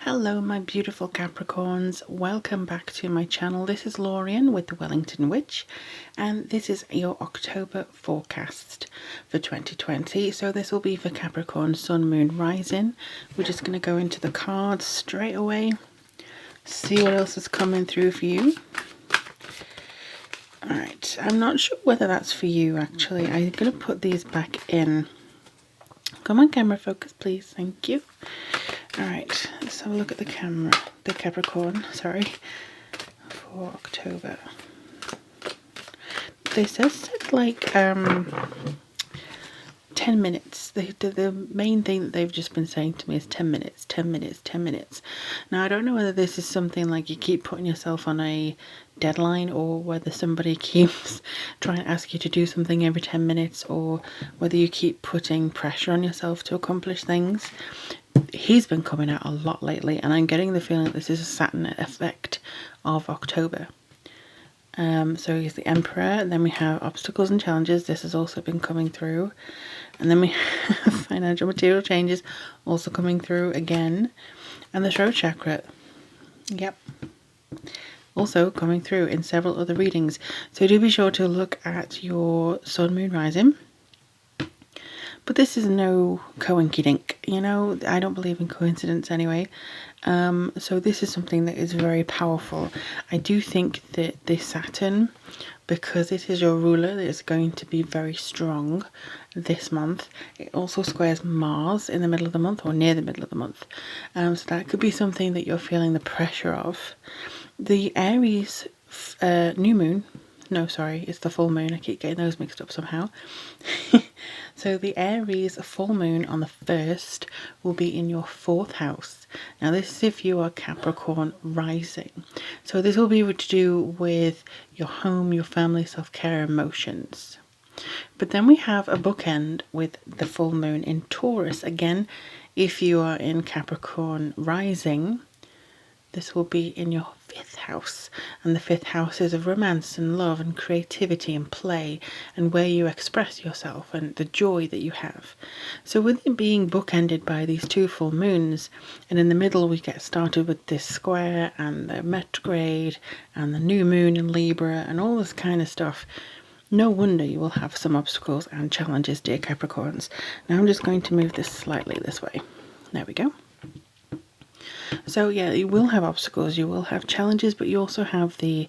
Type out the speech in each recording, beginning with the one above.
Hello my beautiful Capricorns, welcome back to my channel. This is Lorien with the Wellington Witch, and this is your October forecast for 2020. So this will be for Capricorn, Sun, Moon, Rising. We're just going to go into the cards straight away, see what else is coming through for you. Alright, I'm not sure whether that's for you actually. I'm going to put these back in. Come on camera, focus please, thank you. Alright, let's have a look at the camera, the Capricorn, sorry, for October. They said like 10 minutes. The main thing that they've just been saying to me is 10 minutes, 10 minutes, 10 minutes. Now I don't know whether this is something like you keep putting yourself on a deadline, or whether somebody keeps trying to ask you to do something every 10 minutes, or whether you keep putting pressure on yourself to accomplish things. He's been coming out a lot lately, and I'm getting the feeling that this is a Saturn effect of October. So he's the Emperor, and then we have obstacles and challenges. This has also been coming through, and then we have financial material changes also coming through again, and the throat chakra, yep, also coming through in several other readings. So do be sure to look at your Sun, Moon, Rising. But this is no coinky-dink, you know, I don't believe in coincidence anyway. So this is something that is very powerful. I do think that this Saturn, because it is your ruler, is going to be very strong this month. It also squares Mars in the middle of the month, or near the middle of the month. So that could be something that you're feeling the pressure of. The Aries new moon, no sorry, it's the full moon, I keep getting those mixed up somehow. So the Aries full moon on the 1st will be in your 4th house. Now this is if you are Capricorn rising. So this will be to do with your home, your family, self-care, emotions. But then we have a bookend with the full moon in Taurus. Again, if you are in Capricorn rising, this will be in your 5th house, and the 5th house is of romance and love and creativity and play, and where you express yourself and the joy that you have. So with it being bookended by these two full moons, and in the middle we get started with this square and the retrograde and the new moon in Libra and all this kind of stuff, no wonder you will have some obstacles and challenges, dear Capricorns. Now I'm just going to move this slightly this way. There we go. So yeah, you will have obstacles, you will have challenges, but you also have the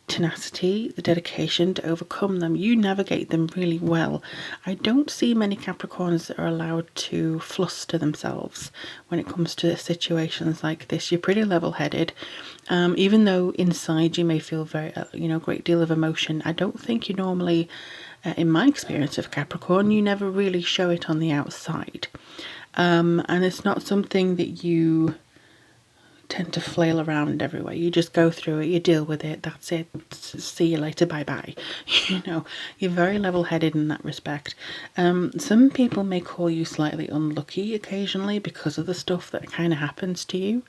tenacity, the dedication to overcome them. You navigate them really well. I don't see many Capricorns that are allowed to fluster themselves when it comes to situations like this. You're pretty level-headed, even though inside you may feel very, great deal of emotion. I don't think you normally, in my experience of Capricorn, you never really show it on the outside, and it's not something that you tend to flail around everywhere. You just go through it, you deal with it, that's it, see you later, bye bye. You know, you're very level-headed in that respect. Some people may call you slightly unlucky occasionally because of the stuff that kind of happens to you.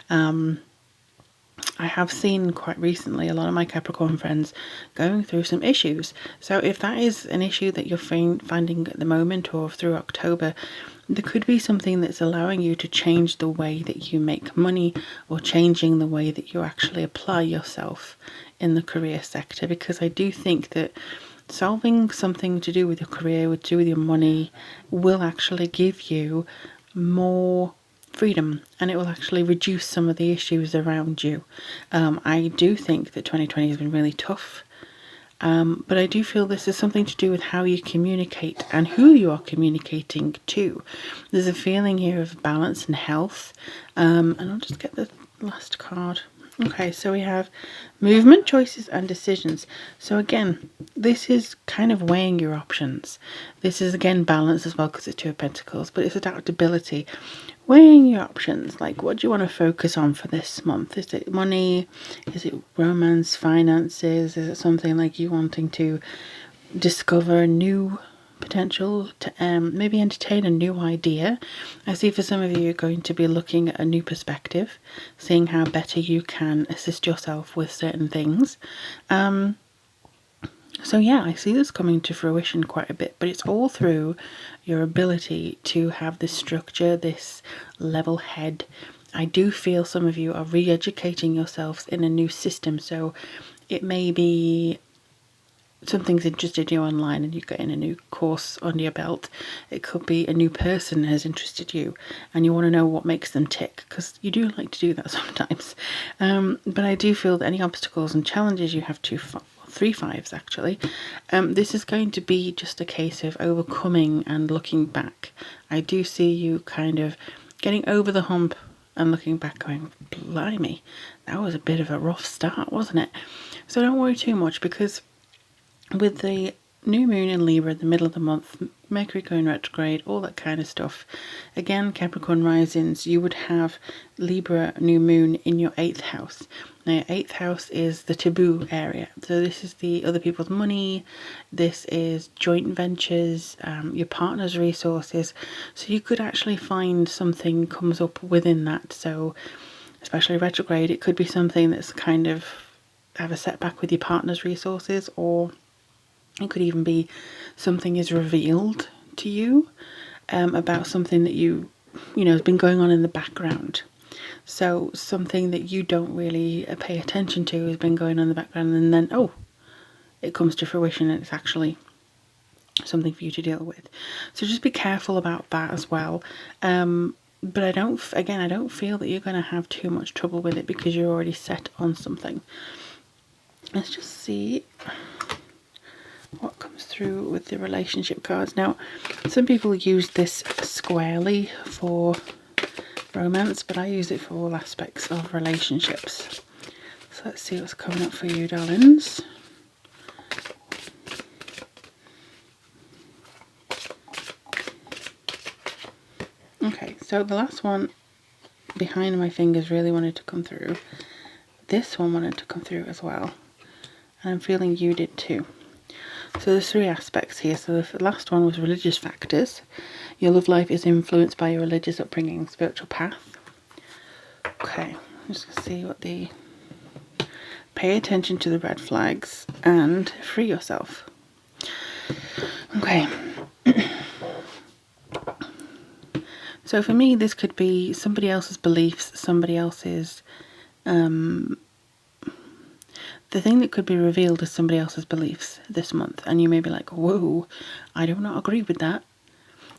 I have seen quite recently a lot of my Capricorn friends going through some issues. So if that is an issue that you're finding at the moment or through October, there could be something that's allowing you to change the way that you make money, or changing the way that you actually apply yourself in the career sector. Because I do think that solving something to do with your career, to do with your money, will actually give you more freedom, and it will actually reduce some of the issues around you. I do think that 2020 has been really tough, but I do feel this is something to do with how you communicate and who you are communicating to. There's a feeling here of balance and health, and I'll just get the last card. Okay, so we have movement, choices and decisions. So again, this is kind of weighing your options. This is again balance as well, because it's 2 of Pentacles, but it's adaptability. Weighing your options, like what do you want to focus on for this month? Is it money? Is it romance, finances? Is it something like you wanting to discover new potential, to maybe entertain a new idea? I see for some of you, you're going to be looking at a new perspective, seeing how better you can assist yourself with certain things. So yeah, I see this coming to fruition quite a bit, but it's all through your ability to have this structure, this level head, I do feel some of you are re-educating yourselves in a new system. So it may be something's interested you online and you're getting a new course under your belt. It could be a new person has interested you and you want to know what makes them tick, because you do like to do that sometimes. But I do feel that any obstacles and challenges you have, 3 5s actually, this is going to be just a case of overcoming and looking back. I do see you kind of getting over the hump and looking back going, blimey, that was a bit of a rough start, wasn't it? So don't worry too much, because with the new moon in Libra in the middle of the month, Mercury going retrograde, all that kind of stuff. Again, Capricorn risings, you would have Libra new moon in your 8th house. Now, your 8th house is the taboo area. So this is the other people's money. This is joint ventures, your partner's resources. So you could actually find something comes up within that. So especially retrograde, it could be something that's kind of have a setback with your partner's resources, or it could even be something is revealed to you about something that you know has been going on in the background. So something that you don't really pay attention to has been going on in the background, and then it comes to fruition and it's actually something for you to deal with. So just be careful about that as well. But I don't feel that you're going to have too much trouble with it, because you're already set on something. Let's just see what comes through with the relationship cards. Now, some people use this squarely for romance, but I use it for all aspects of relationships. So let's see what's coming up for you, darlings. Okay, so the last one behind my fingers really wanted to come through. This one wanted to come through as well. And I'm feeling you did too. So there's 3 aspects here. So the last one was religious factors. Your love life is influenced by your religious upbringing, spiritual path. Okay, I'm just going to see what the... Pay attention to the red flags and free yourself. Okay. So for me, this could be somebody else's beliefs, somebody else's... the thing that could be revealed is somebody else's beliefs this month, and you may be like, whoa, I do not agree with that.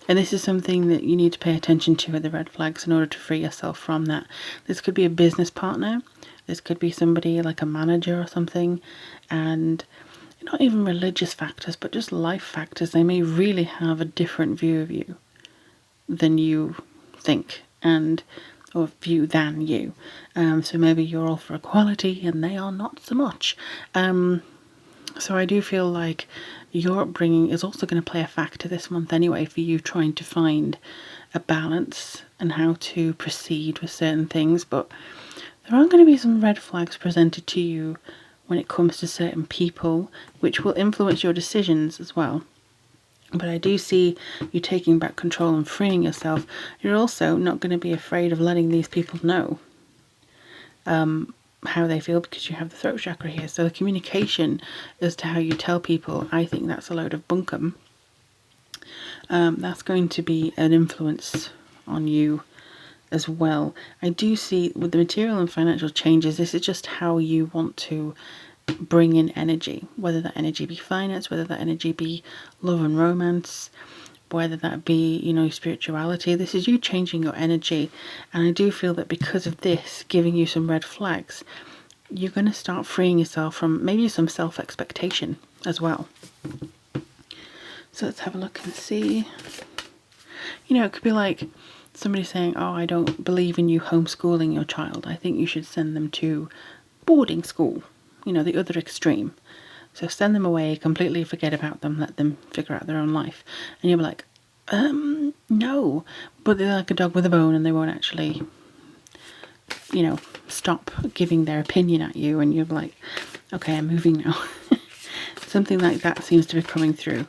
And this is something that you need to pay attention to with the red flags in order to free yourself from that. This could be a business partner, this could be somebody like a manager or something, and not even religious factors, but just life factors. They may really have a different view of you than you think, or view than you. So maybe you're all for equality and they are not so much. So I do feel like your upbringing is also going to play a factor this month anyway, for you trying to find a balance and how to proceed with certain things. But there are going to be some red flags presented to you when it comes to certain people, which will influence your decisions as well. But I do see you taking back control and freeing yourself. You're also not going to be afraid of letting these people know how they feel, because you have the throat chakra here. So the communication as to how you tell people, I think that's a load of bunkum. That's going to be an influence on you as well. I do see with the material and financial changes, this is just how you want to bring in energy, whether that energy be finance, whether that energy be love and romance, whether that be, you know, spirituality. This is you changing your energy. And I do feel that because of this giving you some red flags, you're going to start freeing yourself from maybe some self-expectation as well. So let's have a look and see. You know, it could be like somebody saying, oh, I don't believe in you homeschooling your child. I think you should send them to boarding school. You know, the other extreme. So send them away, completely forget about them, let them figure out their own life. And you'll be like, no. But they're like a dog with a bone, and they won't actually, you know, stop giving their opinion at you. And you're like, okay, I'm moving now. Something like that seems to be coming through.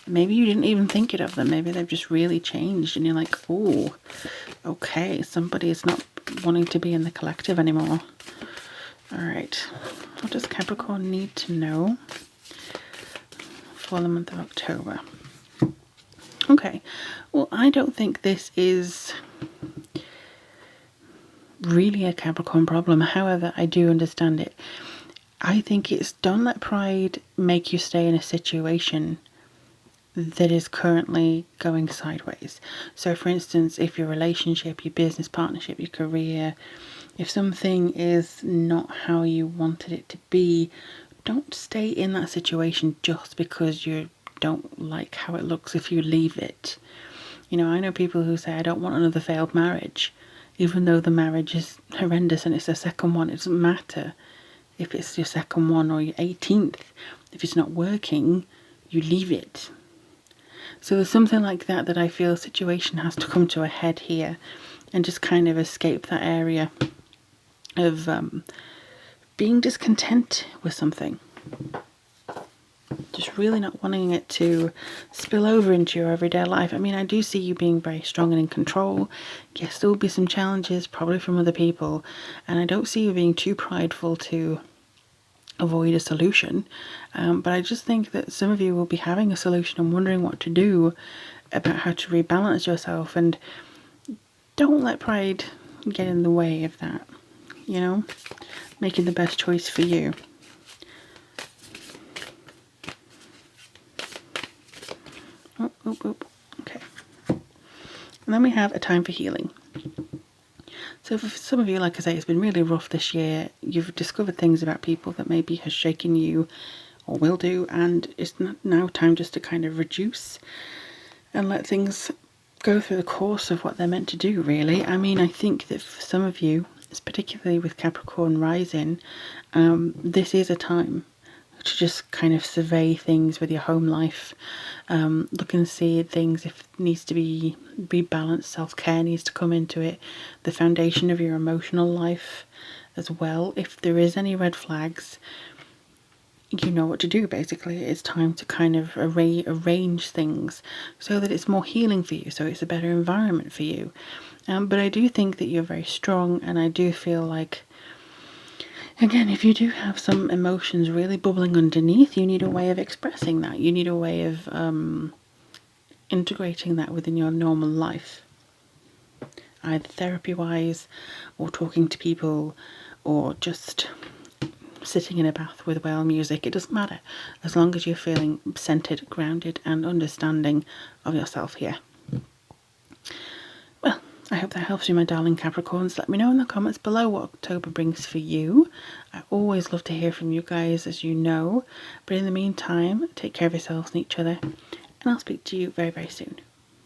Maybe you didn't even think it of them. Maybe they've just really changed, and you're like, oh, okay, somebody is not wanting to be in the collective anymore. All right, what does Capricorn need to know for the month of October? Okay, well, I don't think this is really a Capricorn problem. However, I do understand it. I think it's don't let pride make you stay in a situation that is currently going sideways. So for instance, if your relationship, your business partnership, your career, if something is not how you wanted it to be, don't stay in that situation just because you don't like how it looks if you leave it. You know, I know people who say, I don't want another failed marriage, even though the marriage is horrendous and it's the second one. It doesn't matter if it's your second one or your 18th. If it's not working, you leave it. So there's something like that that I feel situation has to come to a head here and just kind of escape that area of being discontent with something. Just really not wanting it to spill over into your everyday life. I mean, I do see you being very strong and in control. Yes, there will be some challenges, probably from other people, and I don't see you being too prideful to avoid a solution. But I just think that some of you will be having a solution and wondering what to do about how to rebalance yourself, and don't let pride get in the way of that, you know, making the best choice for you. Okay. And then we have a time for healing. So for some of you, like I say, it's been really rough this year. You've discovered things about people that maybe has shaken you or will do, and it's now time just to kind of reduce and let things go through the course of what they're meant to do, really. I mean, I think that for some of you, particularly with Capricorn rising, this is a time to just kind of survey things with your home life, look and see things if it needs to be rebalanced, self-care needs to come into it, the foundation of your emotional life as well. If there is any red flags, you know what to do. Basically, it's time to kind of arrange things so that it's more healing for you, so it's a better environment for you. But I do think that you're very strong, and I do feel like, again, if you do have some emotions really bubbling underneath, you need a way of expressing that. You need a way of integrating that within your normal life, either therapy-wise or talking to people or just sitting in a bath with whale music. It doesn't matter, as long as you're feeling centered, grounded and understanding of yourself here. Well, I hope that helps you, my darling Capricorns. Let me know in the comments below what October brings for you. I always love to hear from you guys, as you know. But in the meantime, take care of yourselves and each other, and I'll speak to you very, very soon.